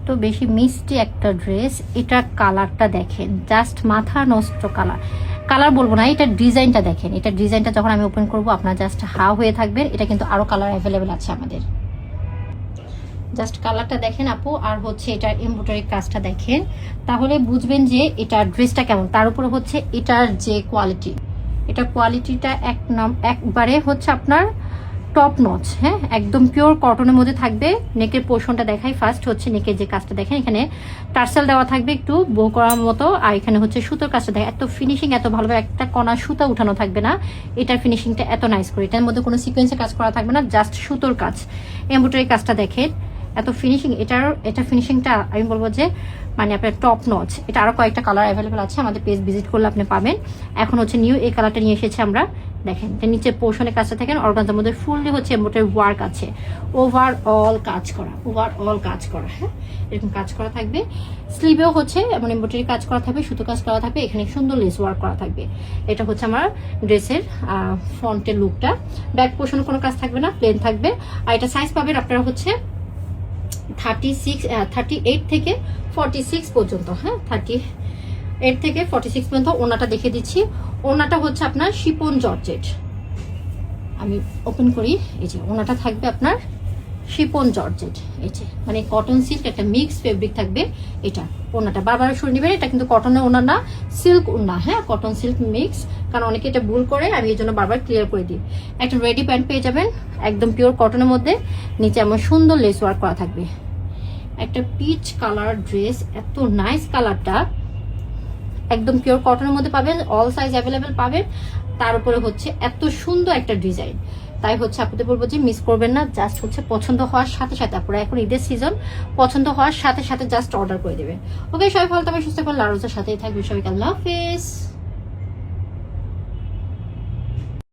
এত বেশি মিষ্টি একটা ড্রেস। এটার কালারটা দেখেন, জাস্ট মাথা নষ্ট কালার। কালার বলবো না, এটার ডিজাইনটা দেখেন। এটার ডিজাইনটা যখন আমি ওপেন করবো আপনার জাস্ট হা হয়ে থাকবেন। এটা কিন্তু আরও কালার অ্যাভেলেবেল আছে আমাদের। জাস্ট কালারটা দেখেন আপু, আর হচ্ছে এটার এমব্রয়ডারি কাজটা দেখেন, তাহলে বুঝবেন যে এটার ড্রেসটা কেমন। তার উপরে হচ্ছে এটার যে কোয়ালিটি, এটা কোয়ালিটিটা একবারে হচ্ছে আপনার টপ নচ। হ্যাঁ, একদম পিওর কটনের মধ্যে থাকবে। নেকের পোর্শনটা দেখাই ফার্স্ট। হচ্ছে নেকের যে কাজটা দেখেন, এখানে টার্সেল দেওয়া থাকবে একটু বো করার মতো, আর এখানে হচ্ছে সুতোর কাজটা দেখেন। এত ফিনিশিং, এত ভালোভাবে একটা কণা সুতা উঠানো থাকবে না। এটার ফিনিশিংটা এত নাইস করে, এটার মধ্যে কোনো সিকোয়েন্সে কাজ করা থাকবে না, জাস্ট সুতোর কাজ। এমব্রয়ডারি কাজটা দেখেন, এত ফিনিশিং। এটা ফিনিশিংটা আমি বলবো যে মানে আপনার টপ নচ। এটা আরও কয়েকটা কালার অ্যাভেলেবেল আছে, আমাদের পেজ ভিজিট করলে আপনি পাবেন। এখন হচ্ছে নিউ এই কালারটা নিয়ে এসেছি আমরা। দেখেন এটা নিচে পোর্শনের কাজটা থাকেন, অর্গানজার মধ্যে ফুললি হচ্ছে এমব্রয়ডারি ওয়ার্ক আছে, ওভারঅল কাজ করা। হ্যাঁ, এরকম কাজ করা থাকবে। স্লিভেও হচ্ছে এমন এমব্রয়ডারি কাজ করা থাকবে, সুতো কাজ করা থাকবে, এখানে সুন্দর লেস ওয়ার্ক করা থাকবে। এটা হচ্ছে আমার ড্রেসের ফ্রন্টের লুকটা। ব্যাক পোর্শনে কোনো কাজ থাকবে না, প্লেন থাকবে। আর এটা সাইজ পাবেন আপনারা হচ্ছে 38 থেকে 46 পর্যন্ত। হ্যাঁ, 38 থেকে 46 পর্যন্ত। ওনাটা দেখে দিচ্ছি। ওনাটা হচ্ছে আপনার শিপন জর্জেট। আমি ওপেন করি, এই যে ওনাটা থাকবে আপনার শিপন জর্জেট। এই যে মানে কটন সিল্ক একটা মিক্স ফেব্রিক থাকবে। এটা ওনাটা বারবার শুনে নেবেন, এটা কিন্তু কটনের ওনা না, সিল্ক ওনা। হ্যাঁ, কটন সিল্ক মিক্স, কারণ অনেকে এটা ভুল করে, আমি এই জন্য বারবার ক্লিয়ার করে দিই। একটা রেডি প্যান্ট পেয়ে যাবেন একদম পিওর কটনের মধ্যে, নিচে এমন সুন্দর লেস ওয়ার্ক করা থাকবে। একটা পিচ কালার ড্রেস, এত নাইস কালারটা, একদম পিওর কটনের মধ্যে পাবেন, অল সাইজ অ্যাভেলেবেল পাবেন। তার উপরে হচ্ছে এত সুন্দর একটা ডিজাইন। তাই হচ্ছে আপনাদের বলবো যে মিস করবেন না, জাস্ট হচ্ছে পছন্দ হওয়ার সাথে সাথে, আপনারা এখন ঈদের সিজন, পছন্দ হওয়ার সাথে সাথে জাস্ট অর্ডার করে দেবেন। ওকে, সবাই ভালো থাকবেন, সুস্থ থাকবেন, লারোজের সাথেই থাকবেন। সবাইকে আল্লাহ হাফেজ।